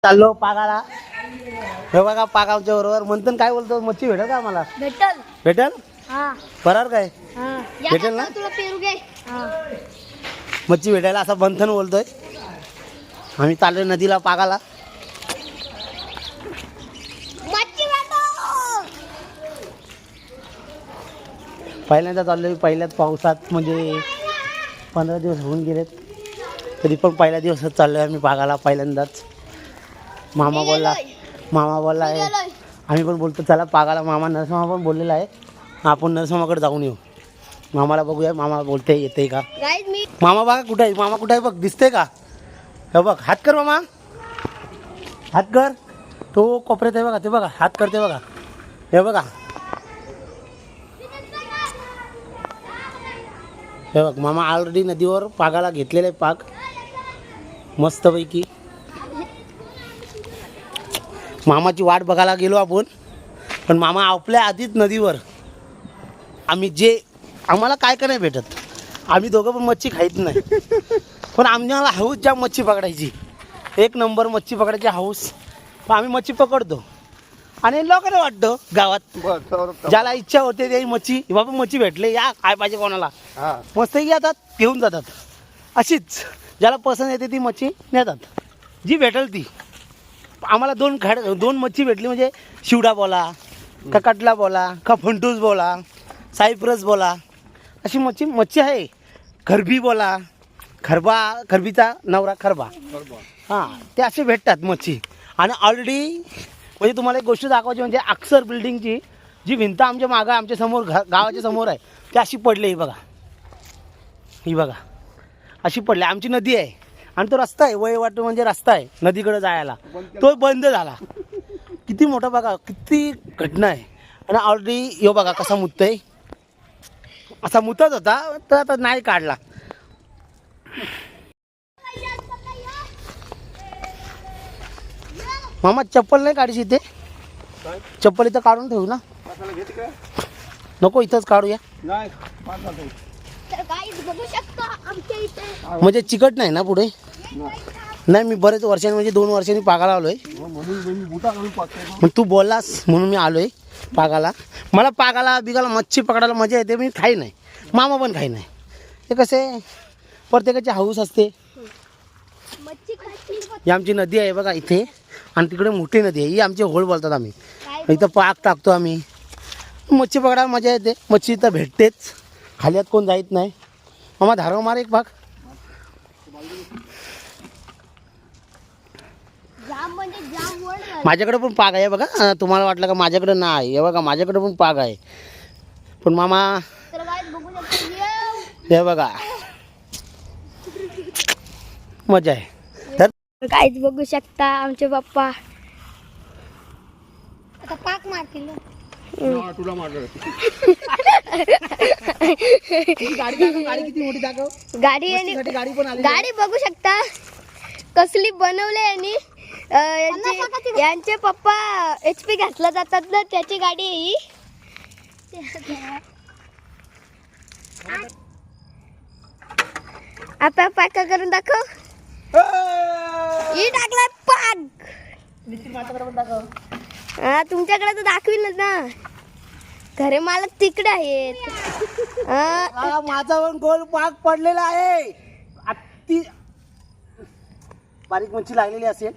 चाललो पागाला. हे बघा पाग आमच्या बरोबर. मंथन काय बोलतो, मच्छी भेटेल का आम्हाला? भेटल. भेटेल बरोबर काय? भेटेल ना? तुला पेरू घे. मच्छी भेटायला असा मंथन बोलतोय. आम्ही चाललोय नदीला पागाला. पहिल्यांदा चाललोय पहिल्याच पावसात, म्हणजे 15 दिवस होऊन गेलेत तरी पण पहिल्या दिवसात चाललोय आम्ही पागाला पहिल्यांदाच. मामा बोलला आहे, आम्ही पण बोलतो चला पागाला. मामा नरसोमा पण बोललेला आहे, आपण नरसोमाकडे जाऊन येऊ. मामाला बघूया, मामा बोलते येते का. मामा बघा कुठे आहे, मामा कुठे आहे बघ, दिसते का? हे बघ, हात कर मामा, हात कर. तो कोपऱ्यात आहे बघा, ते बघा हात करते बघा. हे बघा, हे बघ मामा ऑलरेडी नदीवर पागाला घेतलेले आहे पाग मस्तपैकी. मामाची वाट बघायला गेलो आपण, पण मामा आपल्या आधीच नदीवर. आम्हाला काय नाही भेटत, आम्ही दोघं पण मच्छी खाईत नाही, पण आम्हाला हौस ज्या मच्छी पकडायची, एक नंबर मच्छी पकडायची हौस. आम्ही मच्छी पकडतो आणि लोकांना वाटतं गावात ज्याला इच्छा होते ते मच्छी, बाबा मच्छी भेटले या काय पाहिजे कोणाला, मस्त येतात घेऊन जातात. अशीच ज्याला पसंत येते ती मच्छी नेतात, जी भेटेल ती. आम्हाला दोन मच्छी भेटली म्हणजे शिवडा बोला का कटला बोला का फंटूस बोला सायप्रस बोला, अशी मच्छी आहे. खरबी बोला, खरबीचा नवरा खरबा, हां ते असे भेटतात मच्छी. आणि ऑलरेडी म्हणजे तुम्हाला एक गोष्ट दाखवायची, म्हणजे अक्षर बिल्डिंगची जी भिंत आमच्या मागं आमच्या समोर गावाच्या समोर आहे ती अशी पडली. ही बघा अशी पडली. आमची नदी आहे आणि तो रस्ता आहे, वयवाट म्हणजे रस्ता आहे नदीकडे जायला, तो बंद झाला. किती मोठा बघा, किती घटना आहे. आणि ऑलरेडी यो बघा कसा मुततोय, असा मुतत होता तर आता नाही काढला. मामा चप्पल नाही काढायची इथे, चप्पल इथं काढून ठेवू ना, नको इथंच काढूया. म्हणजे चिकट नाही ना पुढे. नाही मी बरेच वर्षांनी म्हणजे 2 वर्षांनी पागाला आलोय, मग तू बोललास म्हणून मी आलोय पागाला. मला पागाला बिगाला मच्छी पकडायला मजा येते, मी खाई नाही, मामा पण खाई नाही. ते कसे प्रत्येकाची हौस असते. ही आमची नदी आहे बघा इथे, आणि तिकडे मोठी नदी आहे, ही आमची होळ बोलतात आम्ही. इथं पाक टाकतो आम्ही, मच्छी पकडायला मजा येते. मच्छी तर भेटतेच, खाली कोण जात नाही. मामा धारव मार एक भाग. माझ्याकडे पण पाग आहे बघा, तुम्हाला वाटलं का माझ्याकडे नाही, हे बघा माझ्याकडे पण पाग आहे. पण मामा हे बघा मजा आहे. काहीच बघू शकता आमचे पप्पा आता पाक मारतील. तुला गाडी बघू शकता कसली बनवली. आणि यांचे पप्पा HP घातला जातात ना, त्याची गाडी आहे ही. आता पाका करून दाखव. ही टाकला पाग. हा तुमच्याकडे तर दाखवीलच ना, घरे मालक तिकडे आहेत. माझा पण गोल पाग पडलेला आहे. अति बारीक मच्छी लागलेली असेल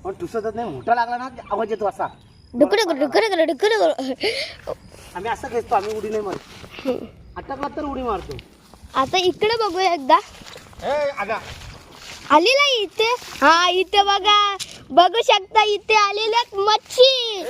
पण ठुसतच नाही. मोठा लागला ना आवाज येतो असा ढुकड. आम्ही असं घेतो, आम्ही उडी नाही मारतो, अटकला तर उडी मारतो. आता इकडे बघूया एकदा. आलेला इथे, हा इथे बघा, बघू शकता इथे आलेल्या मच्छी.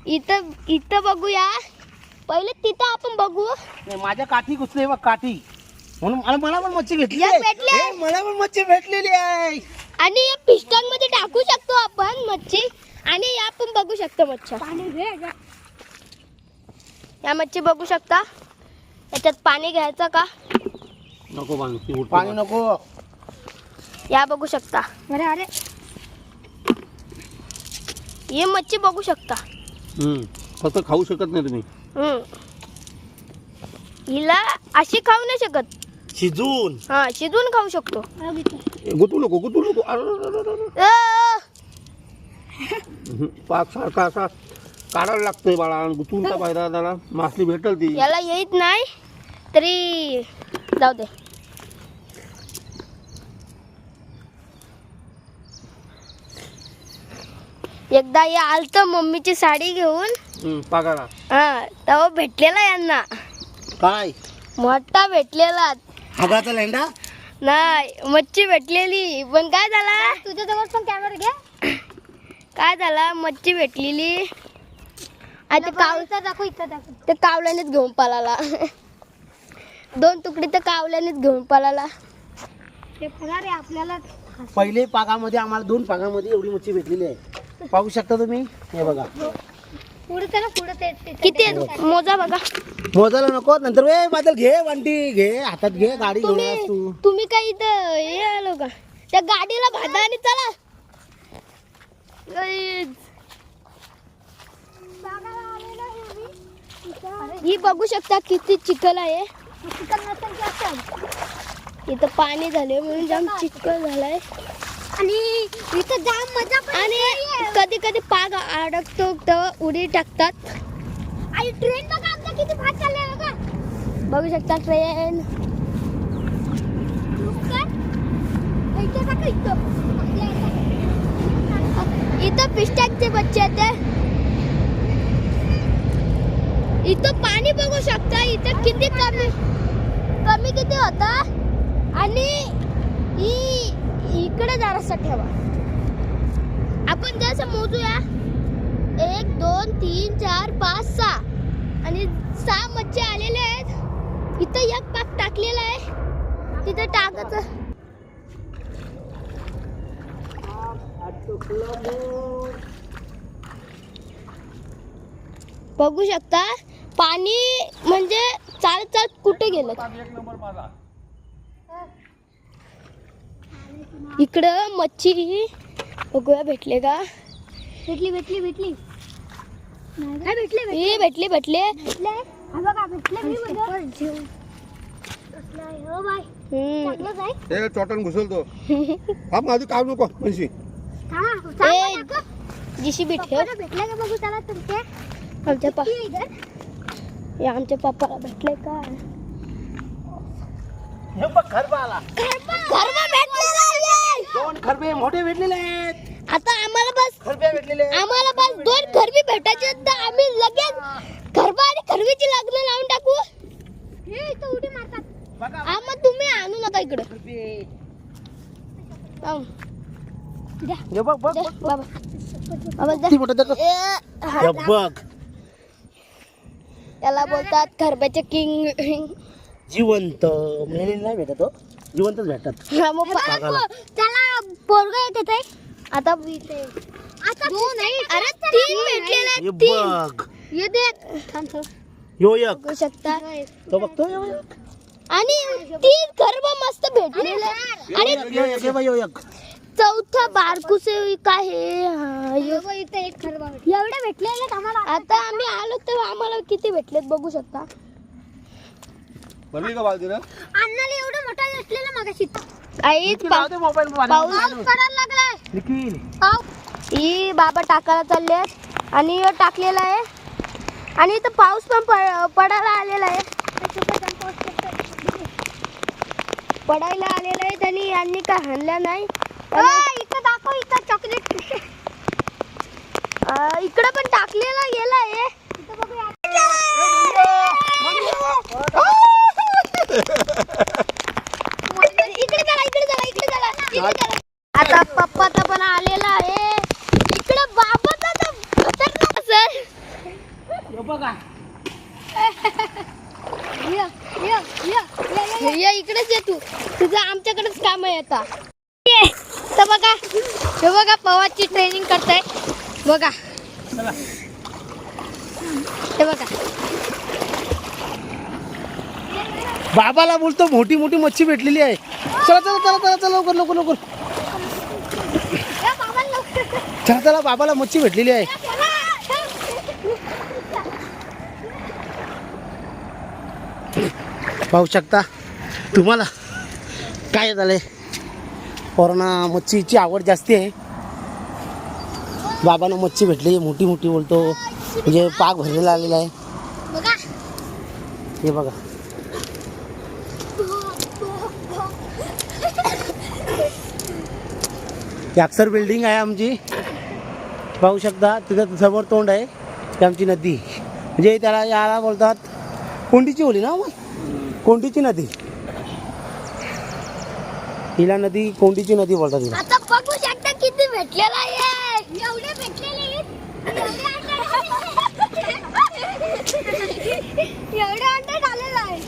इथं बघूया, पहिले तिथं आपण बघू. माझ्या काठी घुसले बघ, काठी, म्हणून मला पण मच्छी घेतली. मला पण मच्छी भेटलेली आहे. आणि या पिस्टन मध्ये टाकू शकतो आपण मच्छी, आणि या पण बघू शकतो मच्छी. या मच्छी बघू शकता, याच्यात पाणी घ्यायचं का नको? पाणी नको. या बघू शकता. अरे ये मच्छी बघू शकता. फक्त खाऊ शकत नाही तुम्ही. हिला अशी खाऊ नाही शकत, शिजून. हा शिजून खाऊ शकतो. गुतू नको. पाक सारखा असा काढायला लागतोय बाळा, गुतून का पाहिजे त्याला, मासली भेटल ती. याला येत नाही तरी जाऊ दे. एकदा हे आलत मम्मीची साडी घेऊन पागाला हा, तेव्हा भेटलेला यांना काय मोठा भेटलेला हगाचा लेंडा नाही, मच्छी भेटलेली. पण काय झाला, तुझ्याजवळ पण कॅमेरा घे. काय झाला, मच्छी भेटलेली आता दाखव, ते कावल्यानेच घेऊन पळाला. 2 तुकडी तर कावल्यानेच घेऊन पळाला. ते फरार आहे आपल्याला. पहिले पागामध्ये आम्हाला 2 पागामध्ये एवढी मच्छी भेटलेली आहे. पाहू शकता तुम्ही, हे बघा. किती आहे? मोजा बघा. मोजायला नको, नंतर ए बादल घे, वांटी घे, हातात घे, गाडी घेऊन ये तू. तुम्ही काय इथं हे आलो का त्या गाडीला भादा आणि चला. ही बघू शकता किती चिखल आहे. इथं पाणी झाले म्हणून जाम चिखल झालाय आणि इथं जाम मजा. आणि कधी कधी पाग अडकतो तेव्हा उडी टाकतात. आणि ट्रेन बघा आमच्या किती फास्ट चालले बघा. बघू शकता ट्रेन. इथं पिस्टॅकचे बच्चे आहेत. इथं पाणी बघू शकता. इथं किती कमी किती होता. आणि इकडे जरासा ठेवा. आपण जसं मोजूया 1 2 3 4 5 6 आणि 6 मच्छी आलेले आहेत. इथं एक पाक टाकलेला आहे, तिथे टाकायचं. बघू शकता पाणी म्हणजे चालत चालत कुठे गेलं. इकडं मच्छी बघूया भेटले का. भेटली भेटले चॉटन घुसलतो. हा माझी काढू नको म्हणशी. जीसीबी ठेव. भेटले का बघू त्याला तुमचे. आमच्या पप्पाला भेटले का. हे बघ, खरबा आला. खरबा भेटलेला आहे. 2 खरबे मोठे भेटलेले आहेत. आता आम्हाला बस खरबे भेटलेले आहेत. आम्हाला बस 2 खरबी भेटायचे आहेत, तर आम्ही लगेच खरबा आणि खरबीची लग्न लावून टाकू. हे इथं उडी मारतात. बघा, मग तुम्ही आणू नका इकडे. खरबे. जाऊ. द्या. हे बघ बघ द्या, बघ. बाबा. बाबा द्या. किती मोठं त्याचं. हे बघ, याला बोलतात खरब्याचे किंग. जिवंत मेलेले नाही भेटत हो, जिवंतच भेटतात. त्याला पोरगा येत ते आता. अरे 3 भेटलेले हे आहेत. 3 बघ, येते. यो एक बघू शकता. तो बघतो यो एक. आणि 3 खरबा मस्त भेटलेले. आणि यो एक, हे बघ, यो एक. चौथा बारकुसे काय हे. एवढे भेटलेले आम्हाला. आता आम्ही आलो तर आम्हाला किती भेटलेत बघू शकता. भरली का बाजूला. अन्नाला एवढं मोठा भेटलेला मगाशी. काहीच लाव दे मोबाईल मध्ये. पाऊस पडायला लागलाय. निखिल, ही बाबा टाकायला चालले आणि ह्यो टाकलेला आहे. आणि इथं पाऊस पण पडायला आलेला आहे. पडायला आलेला आहे आणि यांनी काय हाणलं नाही. इथं दाखव, इथं चॉकलेट. इकडं पण टाकलेला गेला आहे. आता पप्पाचा पण आलेला आहे. इकडे बाबाचा तर खतरनाक सर. हे बघा. ये इकडेच ये तू. तुझं आमच्याकडेच काम आहे आता. तर बघा, हे बघा पवारची ट्रेनिंग करताय बघा. हे बघा बाबाला बोलतो मोठी मोठी मच्छी भेटलेली आहे. चला चला चला चला चला, लवकर लवकर लवकर. चला चला, बाबाला मच्छी भेटलेली आहे. पाहू शकता तुम्हाला काय झालंय. पोरांना मच्छीची आवड जास्ती आहे. बाबांना मच्छी भेटली मोठी मोठी बोलतो, म्हणजे पाक भरलेला आलेला आहे. बघा हे बघा ही अक्षर बिल्डिंग आहे आमची, पाहू शकता. तिथं समोर तोंड आहे, ती आमची नदी. म्हणजे त्याला याला बोलतात कोंडीची होली ना, कोंडीची नदी. हिला नदी कोंडीची नदी बोलतात हिला. आता बघू शकता किती भेटलेला आहे. एवढे भेटलेले एवढे अंडे झालेला आहे.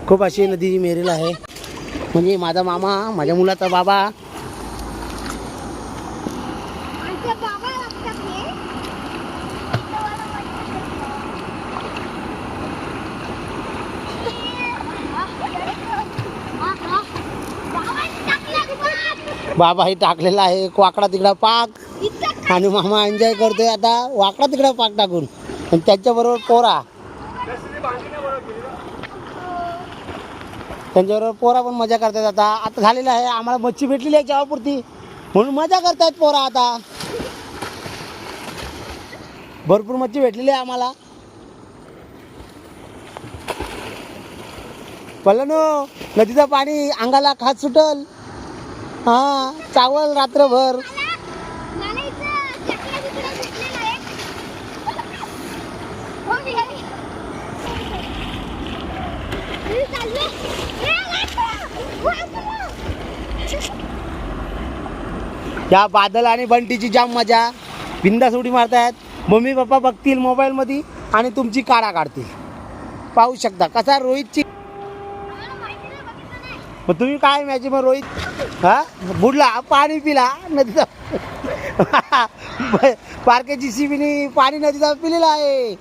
खूप अशी नदी मेरेल आहे. म्हणजे माझा मामा, माझ्या मुलाचा बाबा. आमच्या बाबा लागतात हे. बाबा हे टाकलेला आहे वाकडा तिकडा पाक, आणि मामा एन्जॉय करतोय आता वाकडा तिकडा पाक टाकून. आणि त्याच्याबरोबर पोरा, त्यांच्याबरोबर पोरा पण मजा करतात. आता आता झालेलं आहे, आम्हाला मच्छी भेटलेली आहे जेवापुरती, म्हणून मजा करतायत पोरा. आता भरपूर मच्छी भेटलेली आहे आम्हाला. पल्लनो नदीचं पाणी अंगाला खात सुटल. हा चावल रात्रभर. मला इथं चकल्या बिकल्या भेटलेला आहे. हो निघाली. मी चालले. या बादल आणि बंटीची जाम मजा. बिंदास उडी मारतायत. मम्मी पप्पा बघतील मोबाईलमध्ये आणि तुमची काढा काढतील. पाहू शकता कसा रोहितची. मग तुम्ही काय मॅची मग रोहित हा बुडला, पाणी पिला नदीचा. पार्केची शिबीनी पाणी नदीचा पिलेलं आहे.